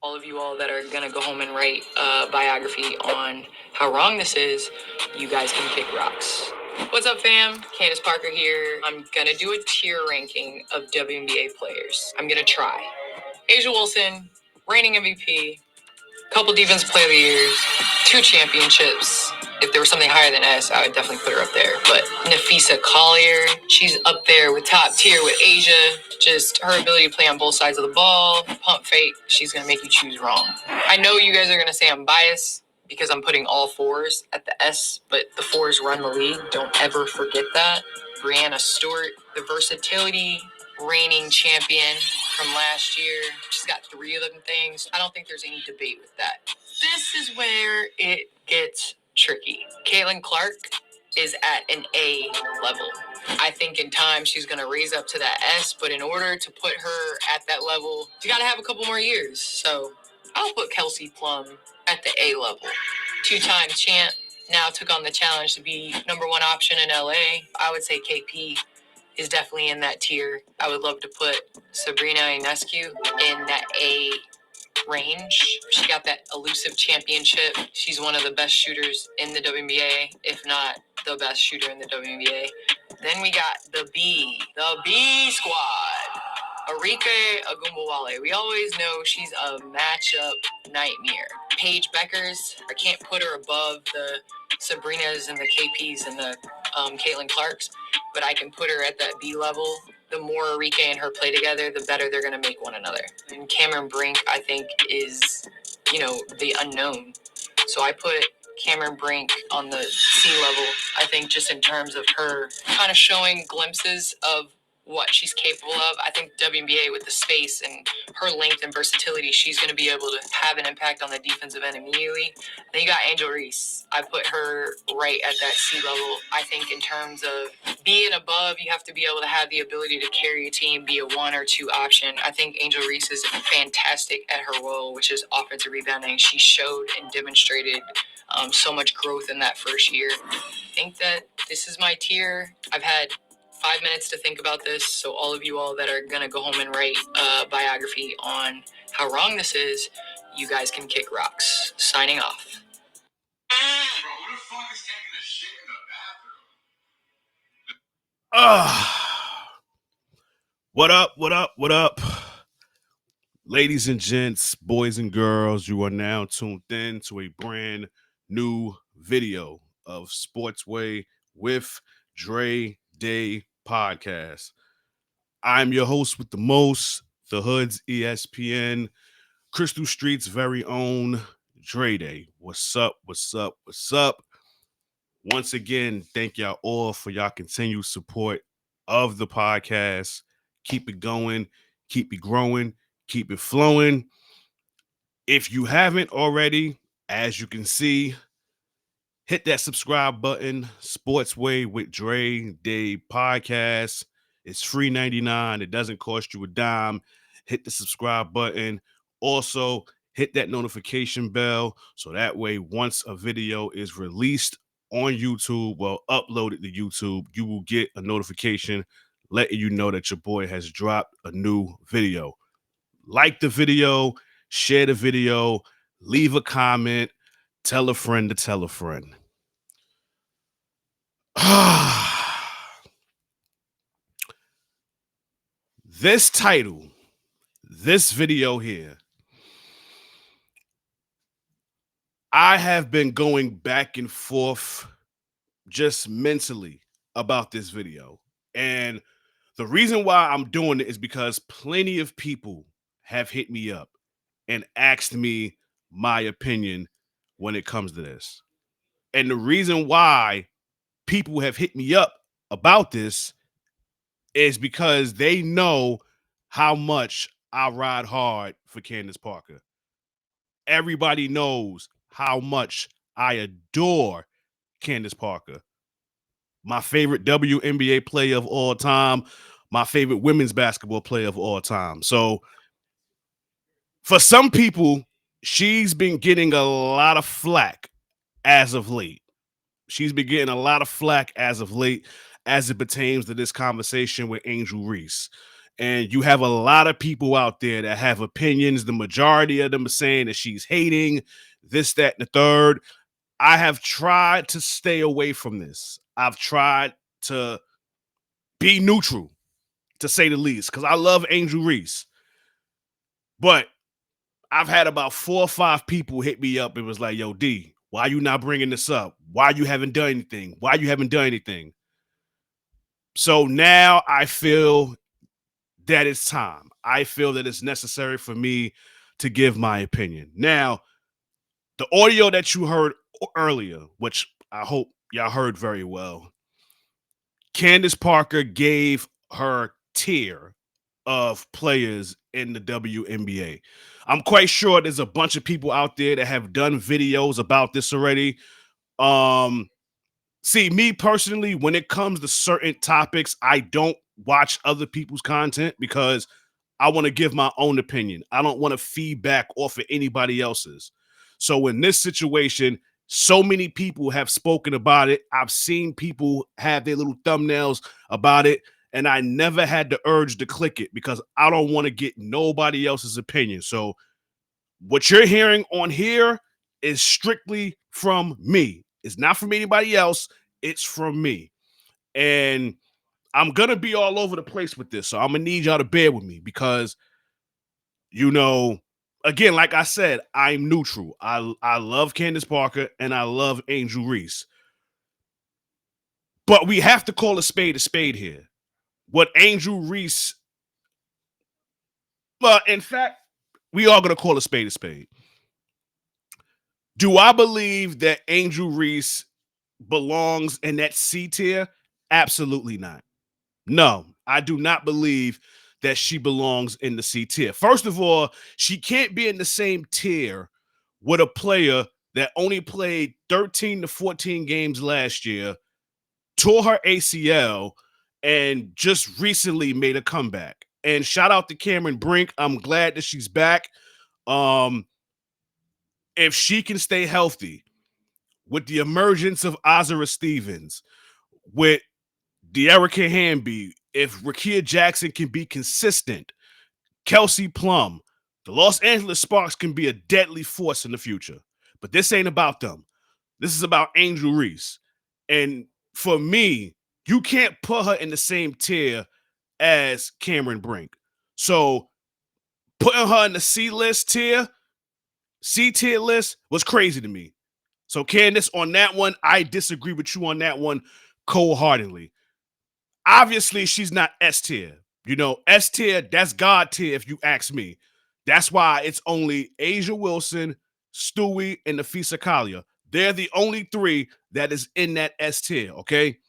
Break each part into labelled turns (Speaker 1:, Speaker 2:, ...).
Speaker 1: All of you all that are going to go home and write a biography on how wrong this is, you guys can kick rocks. What's up, fam? Candace Parker here. I'm going to do a tier ranking of WNBA players. I'm going to try. Asia Wilson, reigning MVP, couple defensive player of the years, 2 championships. If there was something higher than S, I would definitely put her up there. But Nafisa Collier, she's up there with top tier with Asia. Just her ability to play on both sides of the ball, pump fake, she's going to make you choose wrong. I know you guys are going to say I'm biased because I'm putting all 4s at the S, but the 4s run the league. Don't ever forget that. Brianna Stewart, the versatility, reigning champion from last year. She's got 3 of them things. I don't think there's any debate with that. This is where it gets tricky. Caitlin Clark is at an A level. I think in time she's going to raise up to that S, but in order to put her at that level, you got to have a couple more years. So I'll put Kelsey Plum at the A level. 2-time champ, now took on the challenge to be number 1 option in LA. I would say KP is definitely in that tier. I would love to put Sabrina Ionescu in that A range. She got that elusive championship. She's one of the best shooters in the WNBA, if not the best shooter in the WNBA. Then we got the B squad. Arike Agumbawale. We always know she's a matchup nightmare. Paige Beckers, I can't put her above the Sabrinas and the KPs and the Caitlin Clarks, but I can put her at that B level. The more Arike and her play together, the better they're going to make one another. And Cameron Brink, I think, is, the unknown. So I put Cameron Brink on the C level, I think, just in terms of her kind of showing glimpses of what she's capable of. I think WNBA with the space and her length and versatility, she's going to be able to have an impact on the defensive end immediately. Then you got Angel Reese. I put her right at that C level. I think in terms of being above, you have to be able to have the ability to carry a team, be a 1 or 2 option. I think Angel Reese is fantastic at her role, which is offensive rebounding. She showed and demonstrated so much growth in that first year. I think that this is my tier. I've had 5 minutes to think about this, so all of you all that are going to go home and write a biography on how wrong this is, you guys can kick rocks. Signing off.
Speaker 2: Bro, who the fuck is taking a shit in the bathroom?
Speaker 3: What up? Ladies and gents, boys and girls, you are now tuned in to a brand new video of Sportsway with Dre Day podcast. I'm your host with the most, the Hood's ESPN, Crystal Street's very own Dre Day. What's up? Once again, thank y'all all for y'all continued support of the podcast. Keep it going, keep it growing, keep it flowing. If you haven't already, as you can see, hit that subscribe button. Sportsway with Dre Day podcast. It's free 99. It doesn't cost you a dime. Hit the subscribe button. Also, hit that notification bell so that way once a video is released on YouTube, uploaded to YouTube, you will get a notification letting you know that your boy has dropped a new video. Like the video, share the video, leave a comment, tell a friend to tell a friend. This title, this video here, I have been going back and forth just mentally about this video. And the reason why I'm doing it is because plenty of people have hit me up and asked me my opinion when it comes to this. And the reason why people have hit me up about this is because they know how much I ride hard for Candace Parker. Everybody knows how much I adore Candace Parker. My favorite WNBA player of all time, my favorite women's basketball player of all time. So for some people, she's been getting a lot of flack as of late. She's been getting a lot of flack as of late as it pertains to this conversation with Angel Reese. And you have a lot of people out there that have opinions. The majority of them are saying that she's hating this, that, and the third. I have tried to stay away from this. I've tried to be neutral, to say the least, because I love Angel Reese. But I've had about 4 or 5 people hit me up and was like, yo, D, why you not bringing this up? Why you haven't done anything? Why you haven't done anything? So now I feel that it's time. I feel that it's necessary for me to give my opinion. Now, the audio that you heard earlier, which I hope y'all heard very well, Candace Parker gave her tier of players in the WNBA. I'm quite sure there's a bunch of people out there that have done videos about this already. See, me personally, when it comes to certain topics, I don't watch other people's content because I want to give my own opinion. I don't want to feedback off of anybody else's. So in this situation, so many people have spoken about it. I've seen people have their little thumbnails about it, and I never had the urge to click it because I don't want to get nobody else's opinion. So what you're hearing on here is strictly from me. It's not from anybody else. It's from me. And I'm going to be all over the place with this. So I'm going to need y'all to bear with me because, you know, again, like I said, I'm neutral. I love Candace Parker and I love Angel Reese. But we have to call a spade here. What Angel Reese, well, in fact, we are going to call a spade a spade. Do I believe that Angel Reese belongs in that C tier? Absolutely not. No, I do not believe that she belongs in the C tier. First of all, she can't be in the same tier with a player that only played 13 to 14 games last year, tore her ACL, and just recently made a comeback. And shout out to Cameron Brink. I'm glad that she's back. If she can stay healthy with the emergence of Azara Stevens, with De'Erica Hamby, if Rakia Jackson can be consistent, Kelsey Plum, the Los Angeles Sparks can be a deadly force in the future. But this ain't about them. This is about Angel Reese. And for me, you can't put her in the same tier as Cameron Brink. So putting her in the C tier list was crazy to me. So Candace, on that one, I disagree with you on that one cold-heartedly. Obviously, she's not S tier. You know, S tier, that's God tier, if you ask me. That's why it's only Asia Wilson, Stewie, and Nafisa Kalia. They're the only 3 that is in that S tier, okay?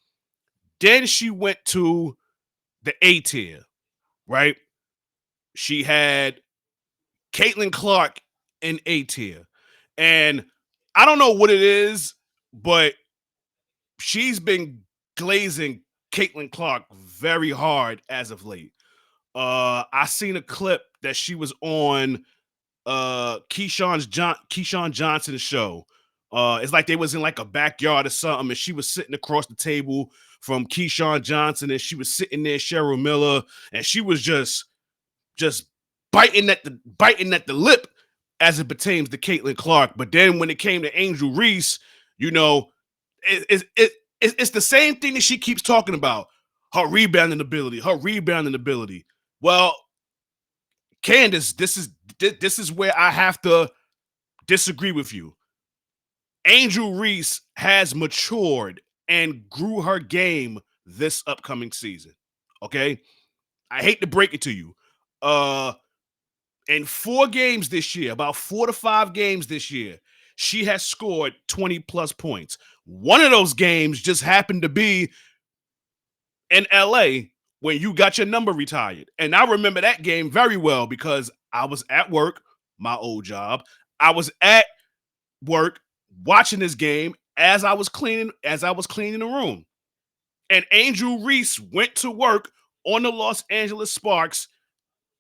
Speaker 3: Then she went to the A tier, right? She had Caitlin Clark in A tier. And I don't know what it is, but she's been glazing Caitlin Clark very hard as of late. I seen a clip that she was on Keyshawn Johnson's show. It's like they was in like a backyard or something, and she was sitting across the table from Keyshawn Johnson, and she was sitting there, Cheryl Miller, and she was just biting at the lip as it pertains to Caitlin Clark. But then when it came to Angel Reese, you know, it's the same thing that she keeps talking about. Her rebounding ability. Well, Candace, this is where I have to disagree with you. Angel Reese has matured and grew her game this upcoming season. Okay? I hate to break it to you. In 4 games this year, about 4 to 5 games this year, she has scored 20 plus points. One of those games just happened to be in LA when you got your number retired. And I remember that game very well because I was at work, my old job. I was at work watching this game as I was cleaning the room. And Angel Reese went to work on the Los Angeles Sparks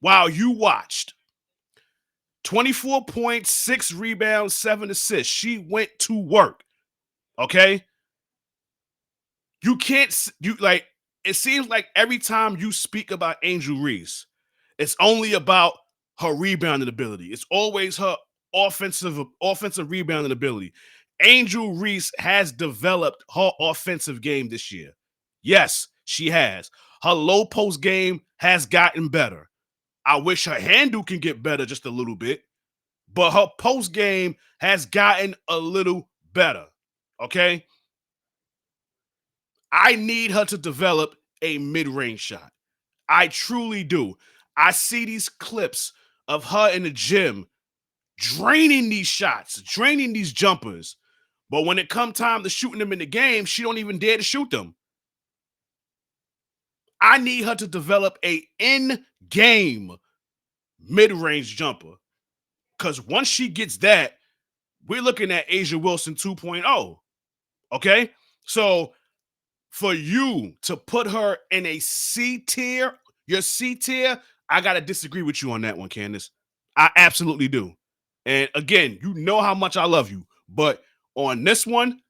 Speaker 3: while you watched. 24 points, 6 rebounds, 7 assists. She went to work. Okay? You can't it seems like every time you speak about Angel Reese, it's only about her rebounding ability. It's always her offensive rebounding ability. Angel Reese has developed her offensive game this year. Yes, she has. Her low post game has gotten better. I wish her handle can get better just a little bit, but her post game has gotten a little better. Okay? I need her to develop a mid-range shot. I truly do. I see these clips of her in the gym draining these shots, draining these jumpers. But when it come time to shooting them in the game, she don't even dare to shoot them. I need her to develop a in-game mid-range jumper. Because once she gets that, we're looking at Asia Wilson 2.0. Okay? So for you to put her in a C tier, your C tier, I got to disagree with you on that one, Candace. I absolutely do. And again, you know how much I love you. But on this one,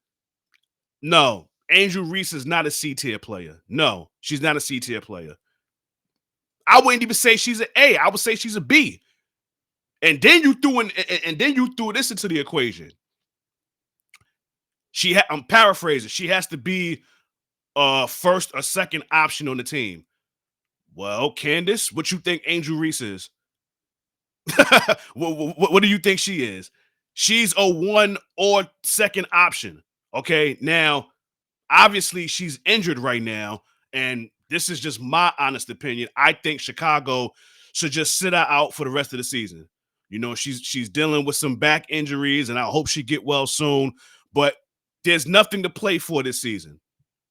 Speaker 3: no. Angel Reese is not a C tier player. No, she's not a C tier player. I wouldn't even say she's an A. I would say she's a B. And then you threw this into the equation. I'm paraphrasing. She has to be first or second option on the team. Well, Candace, what you think Angel Reese is? what do you think she is? She's a one or second option. Okay. Now, obviously, she's injured right now. And this is just my honest opinion. I think Chicago should just sit her out for the rest of the season. You know, she's dealing with some back injuries, and I hope she get well soon. But there's nothing to play for this season.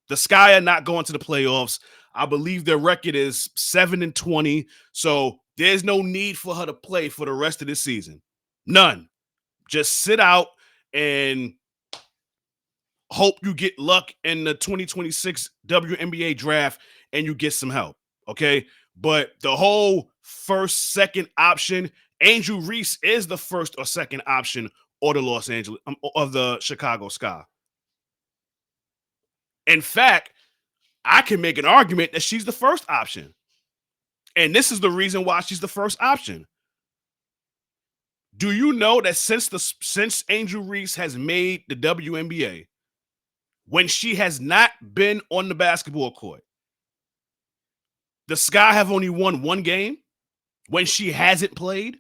Speaker 3: The Sky are not going to the playoffs. I believe their record is 7-20. So there's no need for her to play for the rest of this season. None. Just sit out and hope you get luck in the 2026 WNBA draft and you get some help. Okay. But the whole first, second option, Angel Reese is the first or second option or the Los Angeles or the Chicago Sky. In fact, I can make an argument that she's the first option. And this is the reason why she's the first option. Do you know that since Angel Reese has made the WNBA, when she has not been on the basketball court, the Sky have only won one game when she hasn't played?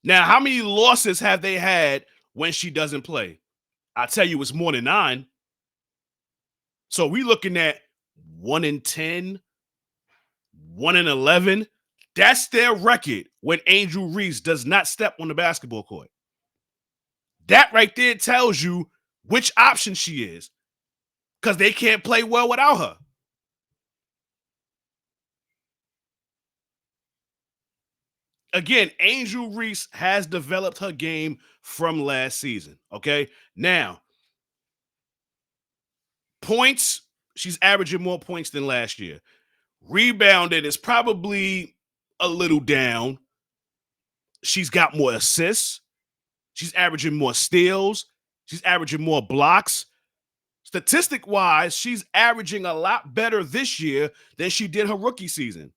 Speaker 3: Now, how many losses have they had when she doesn't play? I tell you, it's more than 9. So we're looking at 1-10, 1-11. That's their record when Angel Reese does not step on the basketball court. That right there tells you which option she is, because they can't play well without her. Again, Angel Reese has developed her game from last season. Okay. Now, points, she's averaging more points than last year. Rebounded is probably a little down. She's got more assists. She's averaging more steals. She's averaging more blocks. Statistic wise, she's averaging a lot better this year than she did her rookie season.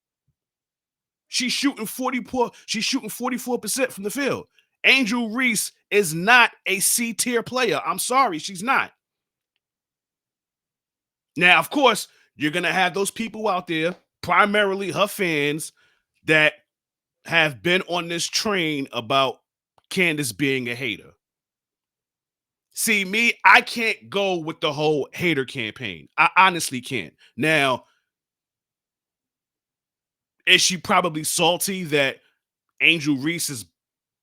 Speaker 3: She's shooting 44% from the field. Angel Reese is not a C tier player. I'm sorry, she's not. Now, of course, you're going to have those people out there, primarily her fans, that have been on this train about Candace being a hater. See, me, I can't go with the whole hater campaign. I honestly can't. Now, is she probably salty that Angel Reese is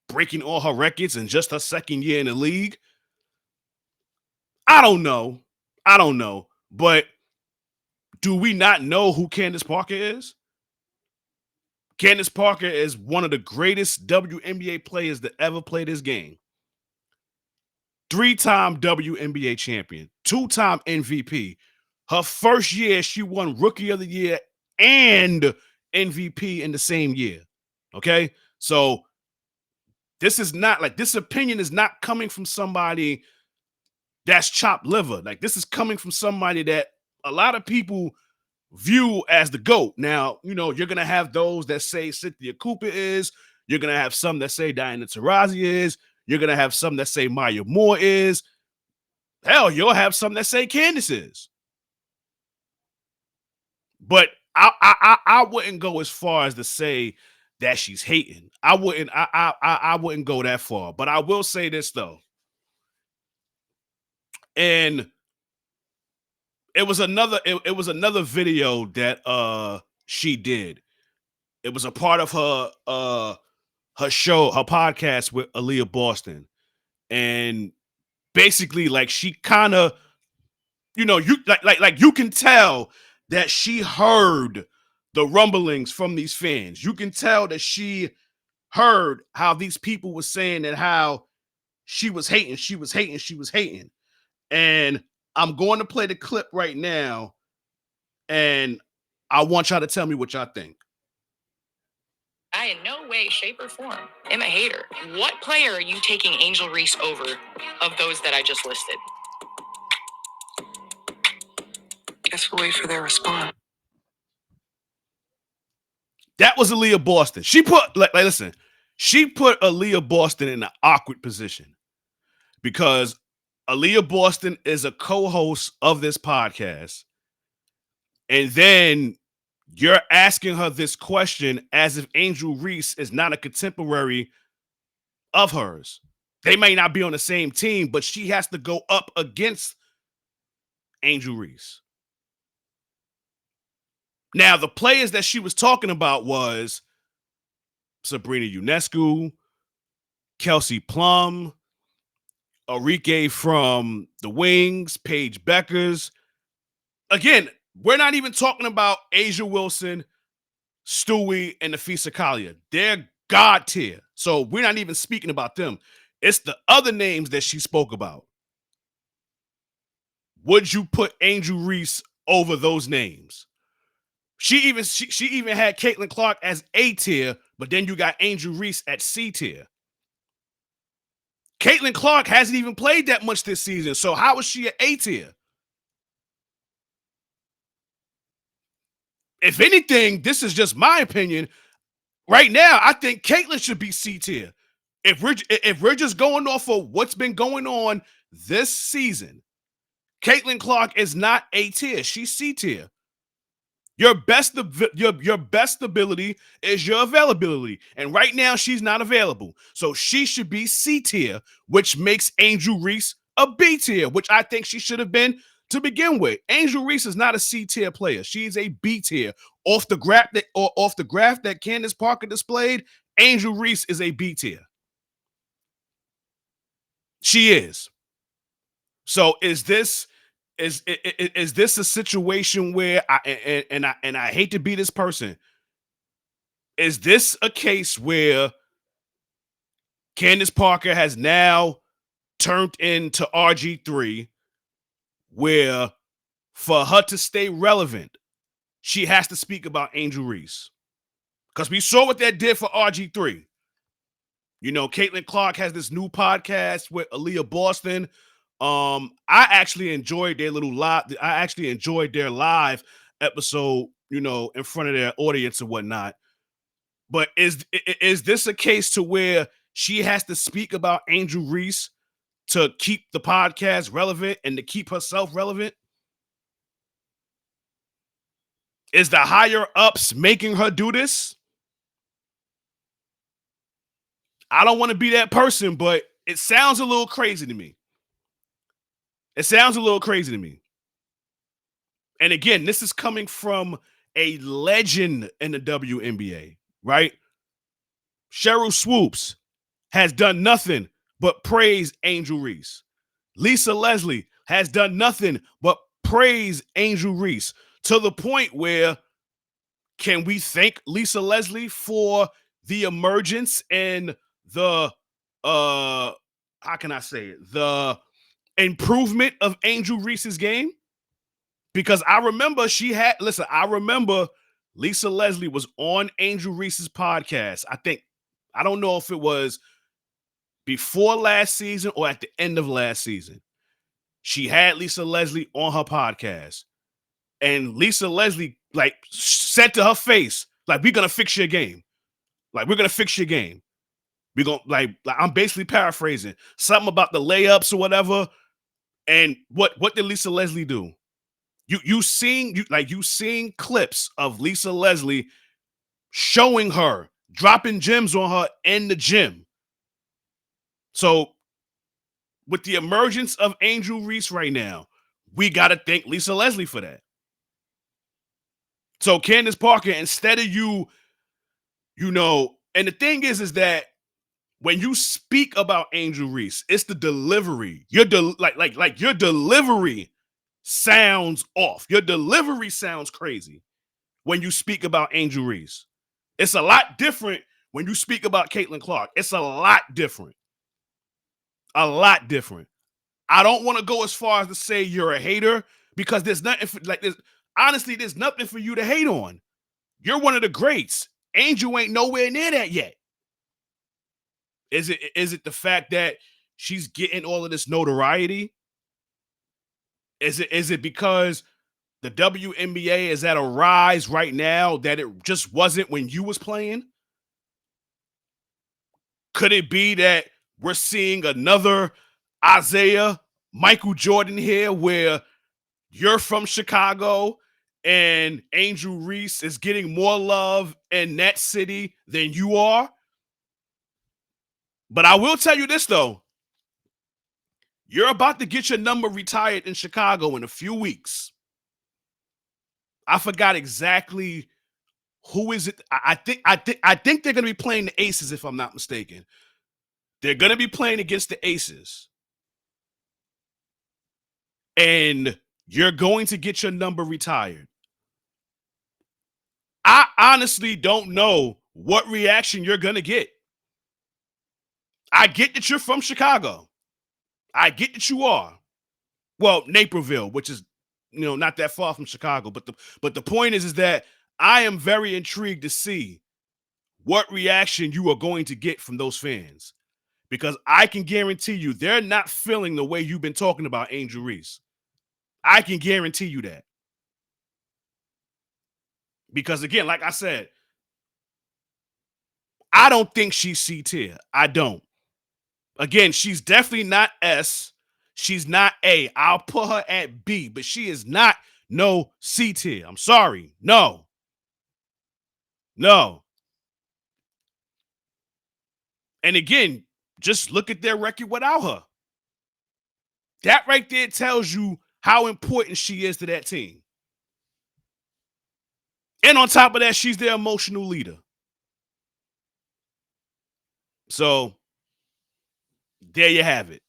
Speaker 3: breaking all her records in just her second year in the league? I don't know. But do we not know who Candace Parker is? Candace Parker is one of the greatest WNBA players that ever played this game. 3-time WNBA champion, 2-time MVP. Her first year, she won Rookie of the Year and MVP in the same year. Okay? So this opinion is not coming from somebody that's chopped liver. Like, this is coming from somebody that a lot of people view as the GOAT. Now, you're gonna have those that say Cynthia Cooper is. You're gonna have some that say Diana Taurasi is. You're gonna have some that say Maya Moore is. Hell, you'll have some that say Candace is. But I wouldn't go as far as to say that she's hating. I wouldn't go that far. But I will say this though. And it was another video that she did. It was a part of her show, her podcast with Aaliyah Boston. And basically, like, she kind of, you you can tell that she heard the rumblings from these fans. You can tell that she heard how these people were saying that how she was hating, she was hating, she was hating. And I'm going to play the clip right now, and I want y'all to tell me what y'all think.
Speaker 1: I in no way, shape, or form am a hater. What player are you taking Angel Reese over of those that I just listed? Guess we'll wait for their response.
Speaker 3: That was Aaliyah Boston. She put listen, she put Aaliyah Boston in an awkward position because Aaliyah Boston is a co-host of this podcast. And then you're asking her this question as if Angel Reese is not a contemporary of hers. They may not be on the same team, but she has to go up against Angel Reese. Now, the players that she was talking about was Sabrina Ionescu, Kelsey Plum, Enrique from the Wings, Paige Beckers. Again, we're not even talking about Asia Wilson, Stewie, and Nafisa Kalia. They're God tier. So we're not even speaking about them. It's the other names that she spoke about. Would you put Angel Reese over those names? She even had Caitlin Clark as A tier, but then you got Angel Reese at C tier. Caitlin Clark hasn't even played that much this season, so how is she at A tier? If anything, this is just my opinion. Right now, I think Caitlin should be C tier. If we're just going off of what's been going on this season, Caitlin Clark is not A tier. She's C tier. Your best ability is your availability. And right now, she's not available. So she should be C tier, which makes Angel Reese a B tier, which I think she should have been to begin with. Angel Reese is not a C tier player. She's a B tier. Off the graph that Candace Parker displayed, Angel Reese is a B tier. She is. So is this a situation where I hate to be this person? Is this a case where Candace Parker has now turned into RG3, where for her to stay relevant, she has to speak about Angel Reese? Because we saw what that did for RG3. Caitlin Clark has this new podcast with Aaliyah Boston. I actually enjoyed their live episode, in front of their audience and whatnot. But is this a case to where she has to speak about Angel Reese to keep the podcast relevant and to keep herself relevant? Is the higher ups making her do this? I don't want to be that person, but it sounds a little crazy to me. And again, this is coming from a legend in the WNBA, right? Cheryl Swoops has done nothing but praise Angel Reese. Lisa Leslie has done nothing but praise Angel Reese, to the point where, can we thank Lisa Leslie for the emergence and the how can I say it? The improvement of Angel Reese's game? Because I remember I remember Lisa Leslie was on Angel Reese's podcast. I don't know if it was before last season or at the end of last season. She had Lisa Leslie on her podcast. And Lisa Leslie like said to her face, like, we're gonna fix your game. Like, we're gonna fix your game. We're gonna like I'm basically paraphrasing something about the layups or whatever. And what did Lisa Leslie do? You seeing clips of Lisa Leslie showing her dropping gems on her in the gym. So with the emergence of Angel Reese right now, we gotta thank Lisa Leslie for that. So Candace Parker, instead of you know, and the thing is that when you speak about Angel Reese, it's the delivery. Like your delivery sounds off. Your delivery sounds crazy when you speak about Angel Reese. It's a lot different when you speak about Caitlin Clark. It's a lot different. A lot different. I don't want to go as far as to say you're a hater because there's nothing like this. Honestly, there's nothing for you to hate on. You're one of the greats. Angel ain't nowhere near that yet. Is it the fact that she's getting all of this notoriety? Is it because the WNBA is at a rise right now that it just wasn't when you was playing? Could it be that we're seeing another Isaiah Michael Jordan here where you're from Chicago and Angel Reese is getting more love in that city than you are? But I will tell you this, though. You're about to get your number retired in Chicago in a few weeks. I forgot exactly who is it. I think they're going to be playing the Aces, if I'm not mistaken. They're going to be playing against the Aces. And you're going to get your number retired. I honestly don't know what reaction you're going to get. I get that you're from Chicago. I get that you are. Well, Naperville, which is, not that far from Chicago. But the point is that I am very intrigued to see what reaction you are going to get from those fans. Because I can guarantee you they're not feeling the way you've been talking about Angel Reese. I can guarantee you that. Because again, like I said, I don't think she's C tier. I don't. Again, she's definitely not S. She's not A. I'll put her at B, but she is not no C tier. I'm sorry. No. No. And again, just look at their record without her. That right there tells you how important she is to that team. And on top of that, she's their emotional leader. So there you have it.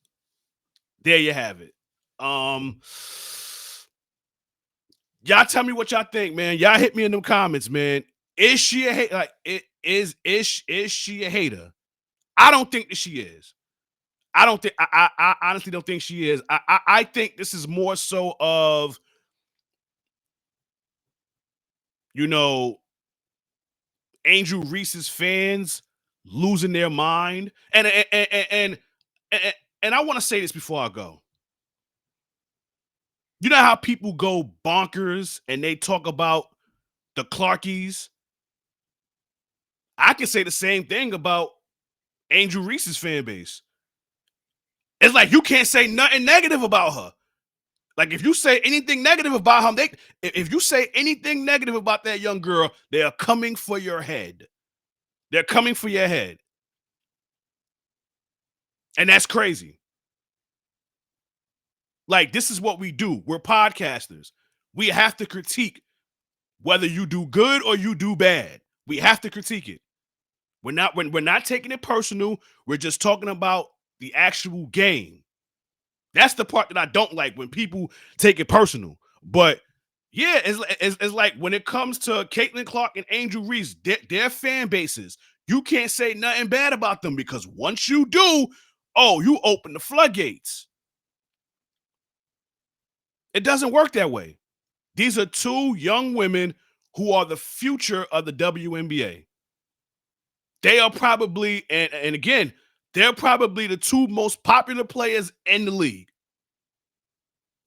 Speaker 3: There you have it. Y'all tell me what y'all think, man. Y'all hit me in them comments, man. Is she a hater? Like, is she a hater? I don't think that she is. I don't think. I honestly don't think she is. I think this is more so of, Angel Reese's fans losing their mind, and I want to say this before I go. You know how people go bonkers and they talk about the Clarkies? I can say the same thing about Angel Reese's fan base. It's like you can't say nothing negative about her. Like if you say anything negative about her, if you say anything negative about that young girl, they are coming for your head. They're coming for your head. And that's crazy. Like, this is what we do. We're podcasters. We have to critique whether you do good or you do bad. We have to critique it. We're not taking it personal. We're just talking about the actual game. That's the part that I don't like, when people take it personal. But yeah, it's like when it comes to Caitlin Clark and Angel Reese, their fan bases, you can't say nothing bad about them, because once you do, you open the floodgates. It doesn't work that way. These are two young women who are the future of the WNBA. They are probably, and again, they're probably the two most popular players in the league.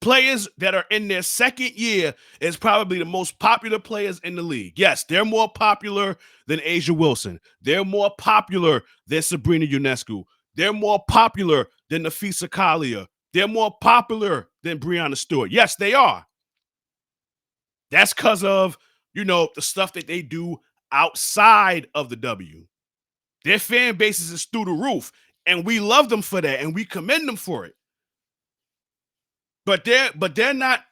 Speaker 3: players that are in their second year is probably the most popular players in the league. Yes, they're more popular than Asia Wilson. They're more popular than Sabrina Ionescu. They're more popular than Nafisa Kalia. They're more popular than Breonna Stewart. Yes, they are. That's because of, the stuff that they do outside of the W. Their fan bases is through the roof, and we love them for that, and we commend them for it. But they're not,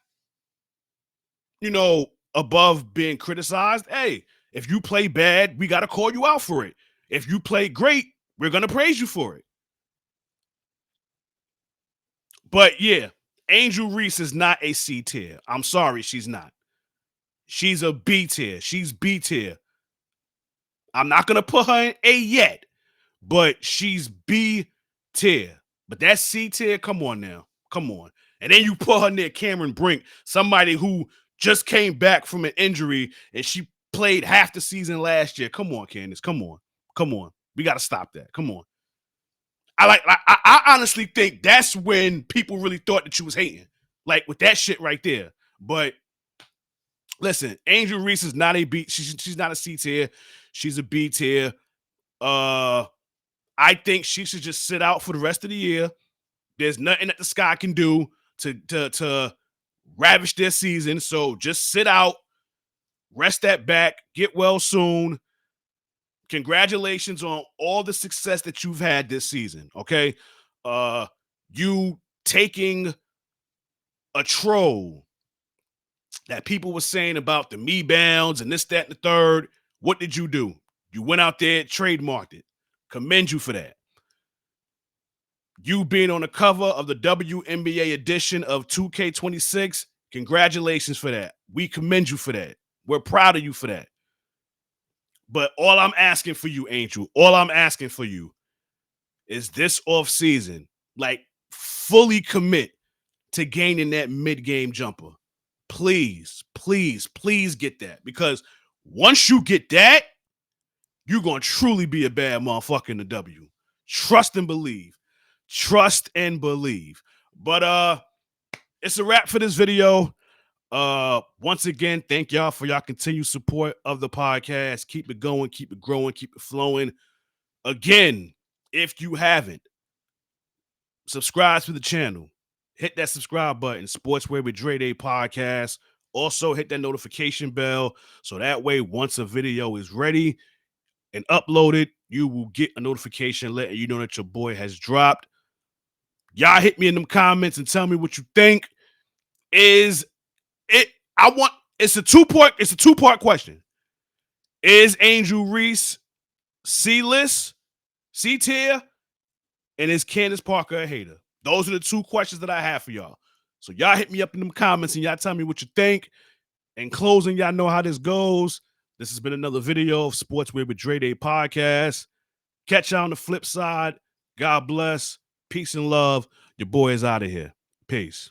Speaker 3: above being criticized. Hey, if you play bad, we got to call you out for it. If you play great, we're going to praise you for it. But yeah, Angel Reese is not a C tier. I'm sorry, she's not. She's a B tier. She's B tier. I'm not going to put her in A yet, but she's B tier. But that C tier, come on now. Come on. And then you put her near Cameron Brink, somebody who just came back from an injury and she played half the season last year. Come on, Candace. Come on. Come on. We got to stop that. Come on. I honestly think that's when people really thought that you was hating. Like with that shit right there. But listen, Angel Reese is not a B. She's not a C tier. She's a B tier. I think she should just sit out for the rest of the year. There's nothing that the Sky can do to ravish their season. So just sit out, rest that back, get well soon. Congratulations on all the success that you've had this season. Okay. You taking a troll that people were saying about the me bounds and this, that, and the third. What did you do? You went out there, trademarked it. Commend you for that. You being on the cover of the WNBA edition of 2K26, congratulations for that. We commend you for that. We're proud of you for that. But all I'm asking for you, Angel, all I'm asking for you is this offseason, like fully commit to gaining that mid-game jumper. Please, please, please get that. Because once you get that, you're going to truly be a bad motherfucker in the W. Trust and believe. Trust and believe. But it's a wrap for this video. Once again, thank y'all for y'all continued support of the podcast. Keep it going, keep it growing, keep it flowing. Again, if you haven't, subscribe to the channel. Hit that subscribe button, Sportswear with Dre Day podcast. Also, hit that notification bell so that way once a video is ready and uploaded, you will get a notification letting you know that your boy has dropped. Y'all hit me in them comments and tell me what you think. It's a two-part question. Is Angel Reese C-list, C-tier, and is Candace Parker a hater? Those are the two questions that I have for y'all. So y'all hit me up in them comments and y'all tell me what you think. In closing, y'all know how this goes. This has been another video of Sportswear with Dre Day podcast. Catch y'all on the flip side. God bless. Peace and love. Your boy is out of here. Peace.